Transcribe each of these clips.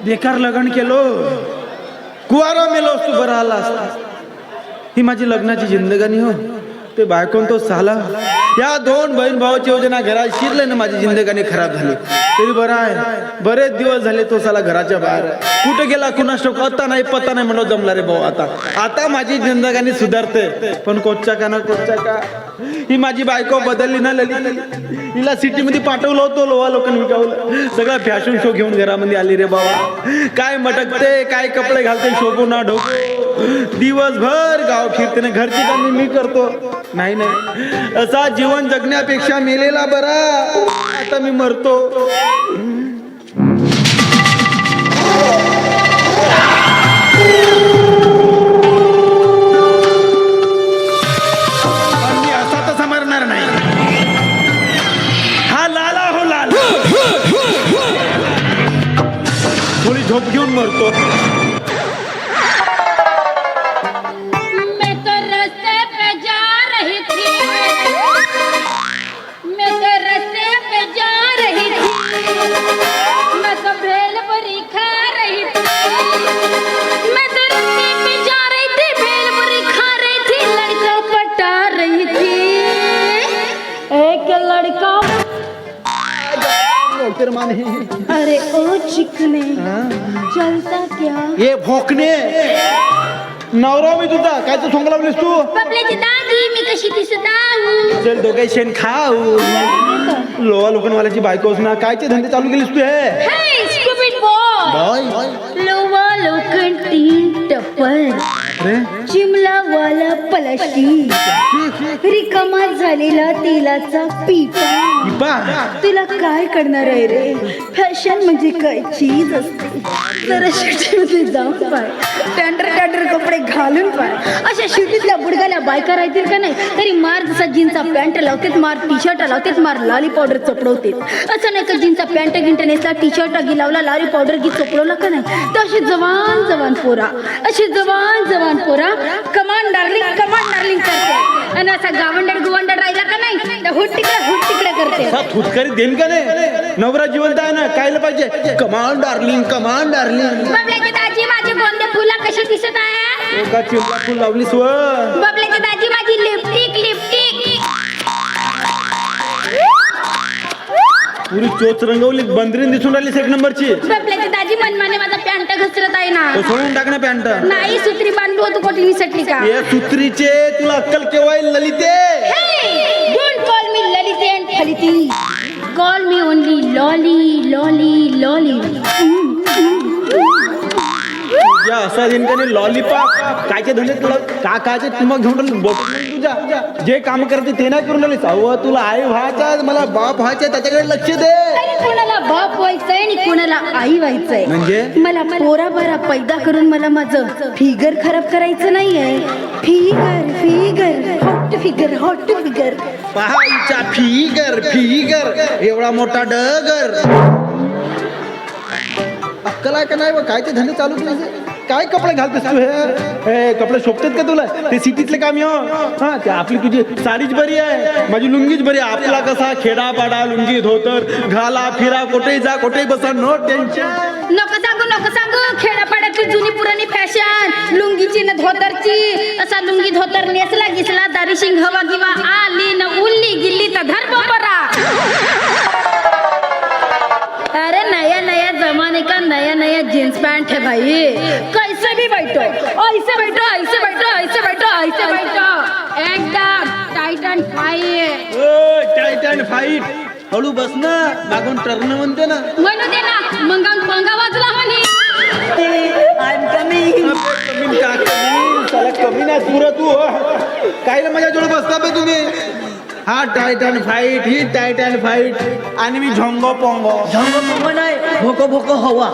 बेकार लग्न केलो, कुवारा मेलो असतो बरा आला असता. ही माझी लग्नाची जिंदगानी हो. ते बायकोन तो साला या दोन बहीण भावाची योजना घरात शिरले ना, माझी जिंदगानी खराब झाली. तरी बरं आहे, बरेच दिवस झाले तो साला घराच्या बाहेर आहे. कुठे गेला कुणास ठाऊक, आता नाही पत्ता नाही म्हणून जमला रे भाऊ. आता माझी जिंदगानी सुधारते, पण कोच्चा का ना कोच्चा का. ही माझी बायको बदलली ना ललित. हिला सिटी मध्ये पाठवलं होतं, लोहा लोकांनी विकावलं. सगळं फॅशन शो घेऊन घरामध्ये आली रे बाबा. काय मटकते, काय कपडे घालते, शोभू ना ढोको. दिवसभर गाव फिरते ना, घरची कामे मी करतो. नाही नाही, असा जीवन जगण्यापेक्षा मेलेला बरा. आता मी मरतो. मी असा तसा मरणार नाही. हा लाला हो लाला. थोडी झोप घेऊन मरतो. अरे ओ चिकने, चलता क्या? ये भोकणे नवरा मी तुझा. काय तू सोंग लावलीस तू? बापल्याची दादी मी कशी दिसत आहो? चल दोघे शेण खाऊ. लोहा लोकनवाल्याची बायकोस ना, कायचे धंदे चालू केलीस तू? हे स्टुपिड बॉय. लोवा लोखंड तीन टप्पर, चिमला वाला पलटी, रिकामा झालेला तेलाचा पिपा. तुला काय करणार आहे रे? फॅशन म्हणजे काय चीज असते. जरा शिटीमध्ये जाऊन पाय, टँडर कपडे घालून पाय. अशा शिटीतल्या बुडगाल्या बायका राहतील का नाही, तरी मार जसा जीनचा पॅन्ट लावतेत, मार टी शर्ट लावतेत, मार लाली पावडर चपडवतेत. असं नाही का जीनचा पॅन्ट गिंट नेसला, टी शर्ट गी लावला, लाली पावडर गी चपडवला का नाही, तर अशी जवान पोरा, अशी जवान पोरा कमांड डार्लिंग करते. आणि असा गावंडर राहिला का नाही, तर हुट तिकडे करते. थुतकरी देन का नाही? नवरा जिवंत आहे ना, कायला पाहिजे कमांड डार्लिंग. बबल्याची दाजी माझी गोंदे फुला कशी दिसत आहे? एका चिमला फुल लावलीस व. बबल्याची दाजी माझी लिपस्टिक. पुरी चोच रंगवली, बंदरीन दिसून राहिलीस एक नंबरची. बबल्याची दाजी मनमाने माझा पॅन्ट घसरत आहे ना. तो सोडून टाक ना पॅन्ट. नाही, सुत्री बांधली होती कोठीनी सटली का? ये सुत्रीचे तुला अक्कल केव्हा येईल ललिते? डोंट कॉल मी ललिते अँड फलिती. Call me only Lolly. तुझ्या असा जिंकणे लॉलीपॉप कायचे धंदे तुला काकाचे तुमक घेऊन तुझ्या जे काम करते ते नाही करून राहिलीस. अहो तुला आई व्हायचा, मला बाप व्हायचा, त्याच्याकडे लक्ष दे. कोणाला बाप व्हायचंय आणि कोणाला आई व्हायचंय. म्हणजे मला पोरा पैदा करून मला माझं फिगर खराब करायचं नाहीये. फिगर हॉट फिगर पहायचा फिगर एवढा मोठा डगर. अक्कल आहे का नाही? काय ते धंदे चालू केले? काय कपडे घालतेस तू? हे कपडे शोभतेत का तुला? ते सिटीतले काम येऊ. हा, ते आपली तुझी साडीच बरी आहे, माझी लुंगीच बरी आहे. आपला कसा खेडापाडा लुंगी धोतर घाला, फिरा, कुठेही जा, कुठेही बसा, नो टेन्शन. नको सांगू खेड्यापाड्यातली जुनी पुराणी फॅशन लुंगीची न धोतरची. असा लुंगी धोतर नेसला गिसला, दारी शिंग हवा गिवा आली न उल्ली गिल्ली तर धर बरा. अरे नया जमाने का नया जींस पैंट है भाई. कैसे भी बैठो, ऐसे बैठो एकदम टाइट अँड फाईट. हळू बस ना, मागून टर्न म्हणते ना. म्हणू दे ना, मंगाऊन पंगा वाजला म्हणे. कमी नाही पुरा तू. कायला माझ्या जोड बसता बे तुम्ही? हा टाइट अँड फाईट, ही टाइट अँड फाईट, आणि मी झोंगो पोंगो नाही, भोको हवा.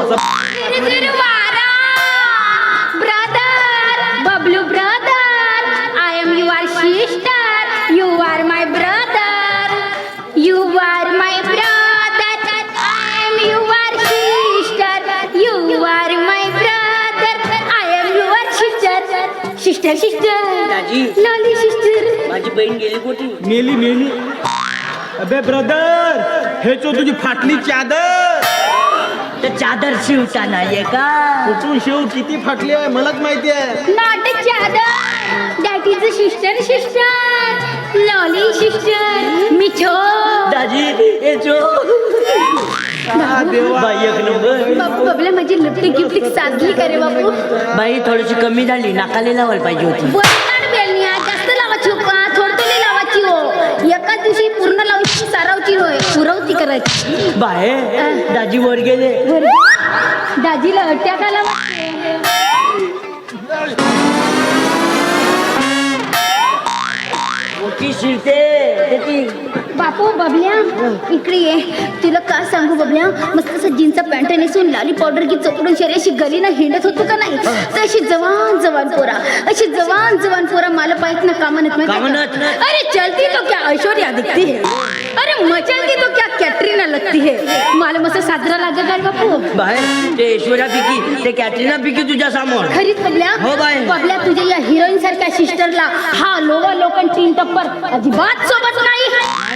Brother Bablu brother, I am your sister, you are my brother, you are my brother, I am your sister, you are my brother, I am your sister. लॉली sister. माझी बहीण गेली कोठी? मेली. अबे ब्रदर, हे चो तुझी फाटली चादर. तर चादर शिवता नाहीये का? कुठून शिव किती फाटली आहे मलाच माहिती आहे. नाटक चादर दॅट इज अ सिस्टर लॉली सिस्टर मिठो. दाजी हे जो हा देवा. बाई एक नंबर. बापू बबल्या माझी लिपस्टिक गिफ्टिक साधली का रे बापू? बाई थोडीशी कमी झाली, नाकाले लावायला पाहिजे होती. बोलणार बेलनिया जास्त लावायची हो का? थोडी लावायची हो. एका दिवशी पूर्ण लावायची सारावची होय, पुरवती करायची. बाय दाजी वर गेले. दाजीला अटॅक आला वाटते. मोठी शिरते त्याची. बापू बबल्या इकडे ये. तुला का सांगू बबल्या, मस्त असं जीनचा पॅन्ट नेसून लाली पावडर की चोपडून शरीर अशी गलीनं हिंडत होतो का नाही, तर अशी जवान जवान पोरा, अशी जवान जवान पोरा मला पाहिजे ना कामनत माहिती कामनत? का? अरे चलती तो क्या ऐश्वर्या दिखती है, अरे मचलती तो क्या कॅटरीना लगती है. मला मस्त साजरा लागत आहे बापू. बाय ते ऐश्वर्या पिकी, ते कॅटरीना पिकी तुझ्या समोर. खरीच बबल्या. हो बाय. बबल्या तुझ्या या हिरोईन सारख्या सिस्टरला हा लोवा लोकन तीन टप्पर अजिबात सोबत नाही.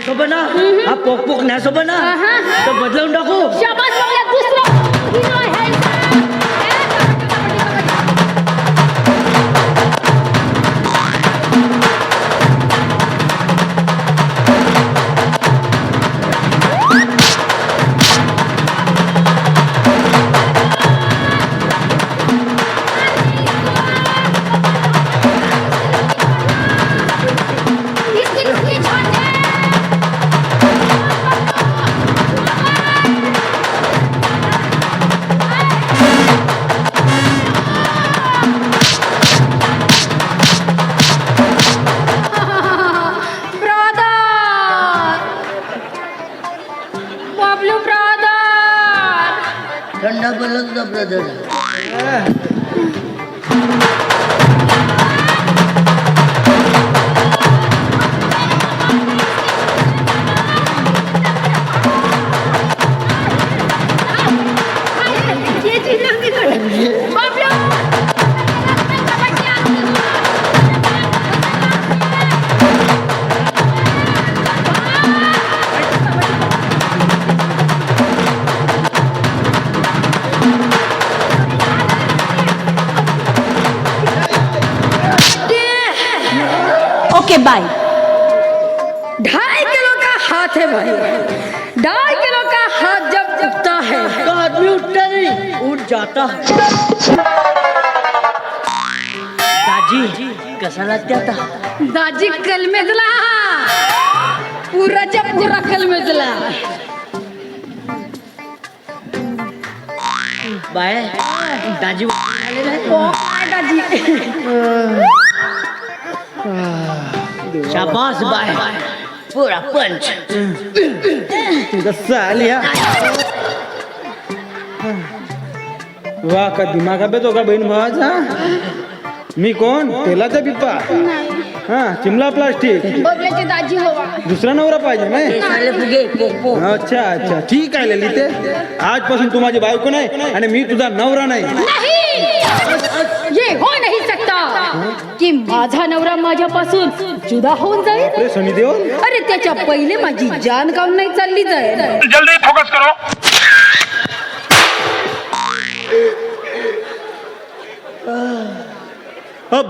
सोबत ना हा पोक पोक नाही सोबत ना, तर बदलवून टाकू. शाबास बबल्या, दुसरा हिरो आहे. थंडा बोलत होता ब्रदर. Okay bye. 2.5 किलो का हाथ है भाई, 2.5 किलो का हाथ जब उठता है तो आदमी उठता नहीं, उठ जाता है. दाजी कसा लागते आता? दाजी कलमेजला, पुराच्या पुरा कलमेजला. बाय दाजी आलेला आहे. ओ दाजी शाबास बाय, पुरा पंच. कसं आल्या वा का दिमाग अभ्यास हो का बहीण भावाचा. मी कोण? तेलाचा पिप्पा. हा चिमला प्लास्टिक. बबल्याची दाजी हवा. दुसरा नवरा पाहिजे नाही. साले फुगे पोक पोक. अच्छा अच्छा ठीक आहे ललिते, आजपासून तू माझी बायको नाही आणि मी तुझा नवरा नाही. नहीं, ये हो नहीं सकता कि माझा नवरा माझ्यापासून जुदा होऊन जाईल. अरे सनी देओल, अरे त्याच्या पहिले माझी जान काऊन नाही चालली जाईल. जल्दी फोकस करो. अब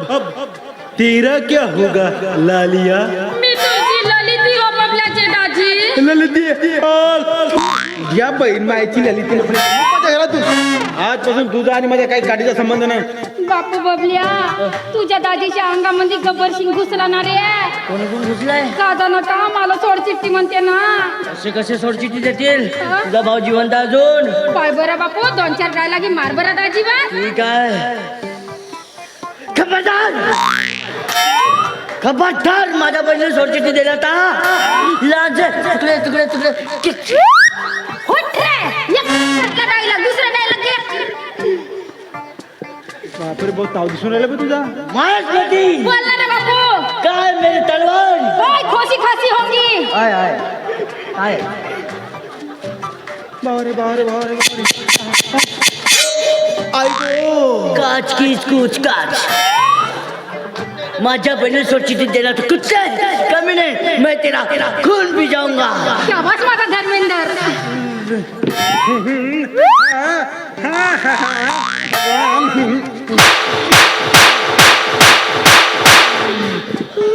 तेरा क्या होगा लालिया. मी तुझी ललिती हो बबल्याचे दाजी. ललिती या बहीण मायची ललिती माझ्या घरात तू. आजपासून तुझा आणि माझ्या काही गाडीचा संबंध नाही. बापू बबल्या, तुझ्या दाजीच्या अंगामध्ये गब्बर सिंग घुसला ना रे. कोणी कोण घुसलाय? दादा नका मला सोड चिठ्ठी म्हणते ना. कसे कसे सोडचिठी देतील? तुझा भाऊ जिवंत अजून? पाय बरं बापू, 2-4 गाय लागी मार बरं दाजी बा. ठीक आहे. खबरदार खबरदार माझ्या बहिणीला सोडचिठी दिला ता लाज. तुकडे तुकडे तुकडे. होत रे, एक डायलॉग दुसरा डायलॉग. बापरे बहुत ताव दिसून राहिला बे तुझा. मायास्मती बोलला ना बापू. काय मेरी तलवार. ओय खोसी खासी होंगी. आय आय आहे बावरे बावरे बावरे बावरे. आयगो काच कीच कुछ काच. माझ्या बहिणीला सोडचिठी देला तो कुछ कमी नाही. मैं तेरा खून भी जाऊंगा. शाबास माझा धर्मेंद्र.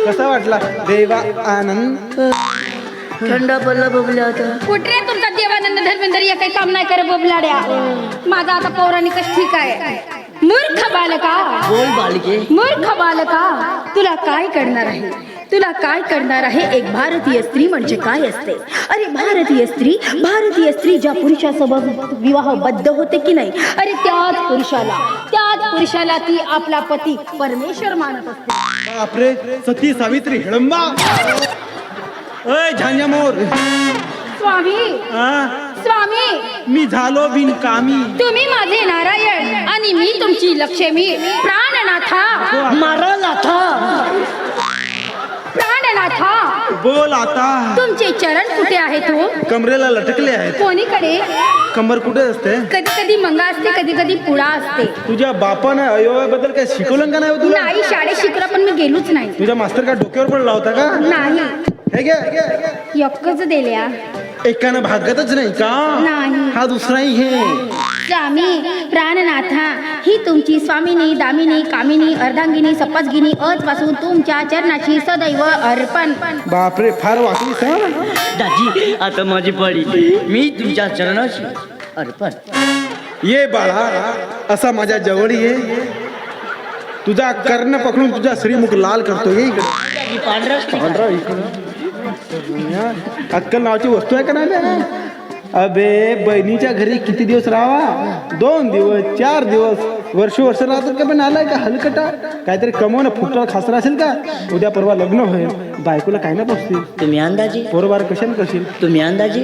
कसा वाटला देवा आनंद? थंडा पडला बबल्या आता. कुठे तुमचा देवानंद धर्मेंद्र या काही काम नाही करत बबलाड्या. माझा आता पौराणिकच ठीक आहे. मूर्ख बालका, बोल बालिके. मूर्ख बालका, तुला काय करणार आहे? तुला काय करणार आहे? एक भारतीय स्त्री म्हणजे काय असते? अरे भारतीय स्त्री ज्या पुरुषासोबत विवाहबद्ध होते की नाही, अरे त्याच पुरुषाला ती आपला पती परमेश्वर मानत असते. बापरे, सती सावित्री हिडंबा. अय झांजामोर. स्वामी, मी झालो बिनकामी. तुम्ही माझे नारायण आणि मी तुमची लक्ष्मी. प्राणनाथा, मारा लाथा. प्राणनाथा, बोल आता. तुमचे चरण कुठे आहेत हो? कमरेला लटकले आहेत. कोणीकडे? कंबर कुठे असते? कधी कधी मंगा असते, कधी कधी पुडा असते. तुझ्या बापानं अयोगाबद्दल काय शिकवलं का नाही हो तुला? नाही, शाळेत शिकला पण मी गेलोच नाही. तुझ्या मास्तर का डोक्यावर पडला होता का? नाही, हे घे. यक्कच दिल्या. एकानं भागतच नाही का? नाही. हा दुसराही घे. स्वामी प्राणनाथा, ही तुमची स्वामिनी, दामिनी, कामिनी, अर्धांगिनी, सपस्गिनी आजपासून तुमच्या चरणाची सदैव अर्पण. बापरे, फार वाकलीस हा. दाजी आता माझी पडी. मी तुमच्या चरणाशी अर्पण. ये बाळा, असा माझ्या जवळ ये. तुझा कर्ण पकडून तुझा श्रीमुख लाल करतो. ये इकडे. पांढरा इकडे. अक्कल नावाची वस्तू आहे का नाही? अबे, बहिणीच्या घरी किती दिवस राहावा? 2 दिवस, 4 दिवस, वर्ष राहतात का? पण आलाय का हलकटा? काहीतरी कमवणं फुटला खासरा असेल का? उद्या परवा लग्न होईल, बायकोला काय ना बसतील. तुम्ही अंदाजी. पोरबार कशाने करशील? तुम्ही अंदाजी.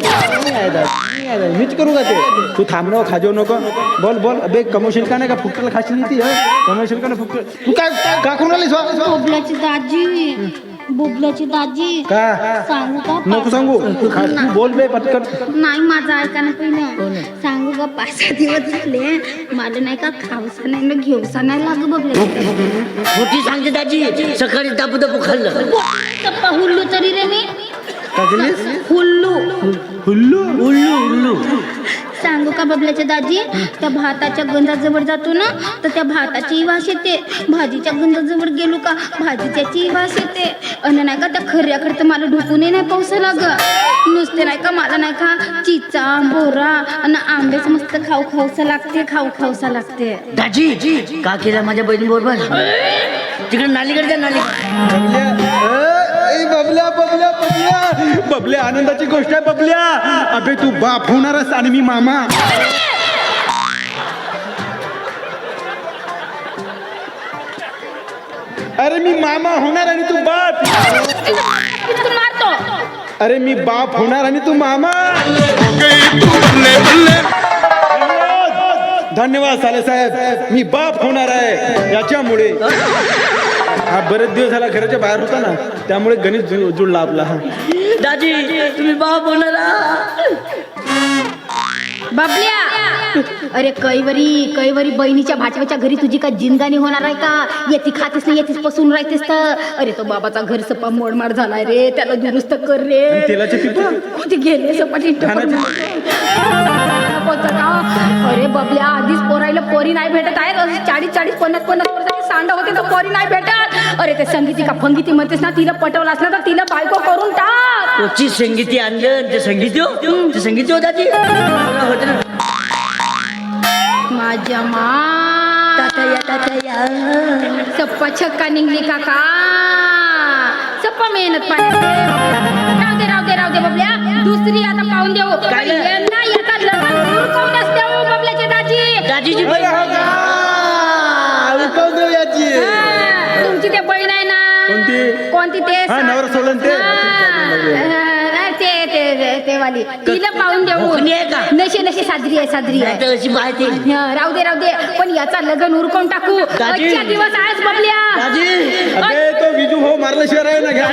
मीच करू का ते? तू थांबणं खाजो नको. बोल. अबे, कमवशील का नाही का? फुकटाला खाशील ती. कमवशील का नाही फुकट? तू काय का करून आलीस? बुबल्याची दाजी का सांगू का? नको सांगू. तू बोल बे पटकन. नाही, माझं ऐका ना पहिलं. सांगू का? 5-6 दिवस झाले मला नाही का खावसा नाही ना घेऊसा नाही लाग बबल्या. मोठी सांगते दाजी. सकाळी दाबू खाल्लं. हुल्लू तरी रे मी. काय केलीस? हुल्लू. उल्लू. सांगू का बबल्याच्या दाजी? त्या भाताच्या गंजाजवळ जातो ना, तर त्या भाताची वास येते. भाजीच्या गंजाजवळ गेलो का भाजीच्याची वास येते. आणि नाही का त्या खऱ्याकडे तर मला ढुकूनही नाही पावसा लाग. नुसते नाही का मला नाही का चिचा, बोरा आणि आंबेच मस्त खाऊसा लागते. दाजी का केला माझ्या बहिणी बरोबर? तिकडे नालीकडे जा. नाली. बबल्या, आनंदाची गोष्ट आहे बबल्या. अबे, तू बाप होणारच आणि मी मामा. अरे मी मामा होणार आणि तू बाप. मारतो. अरे मी बाप होणार आणि तू मामा. धन्यवाद साले साहेब. मी बाप होणार आहे याच्यामुळे. हा बरेच दिवस झाला घराच्या बाहेर होता ना, त्यामुळे गणित जुळला आपला. दाजी तुम्ही बाप होणार. बबल्या, अरे कैवरी बहिणीच्या भाचव्याच्या घरी तुझी काय जिंदानी होणार आहे का? येती खातीस नाही, येतीस पसून राहतेस तर. अरे तो बाबाचा घर सपा मोडमाड झालाय रे, त्याला दुरुस्त कर रे. तेलाचे पिपा ते गेले सपाटी. अरे बबल्या, आधीच पोरायला पोरी नाही भेटत आहे. 40-50 वर्षाची सांड होते तर पोरी नाही भेटत. अरे ते संगीती का फंगीती म्हणतेस ना, तिला पटवलं असलं तर तिला बायको करून टाक. कोची संगीती आणलं. ते संगीत हो दाजी. माझ्या मा तातया. सप्पा छक्का निघली काका. सप्पा मेहनत राहू दे बबल्या. दुसरी आता पाहून देऊ. यंदा याचा लग्न उरकवूनच देऊ बबल्याचे दाजी. दाजीची तुमची ते बहीण आहे ना. कोणती ते? नवरा सोडून ते वाली. तिला पाहून देऊ. नशे साजरी आहे. राहू दे. पण याचा लग्न उरकून टाकू. 5 दिवस आहेच बबल्या. तो विजू हो मारल्याशिवाय आहे ना. घ्या.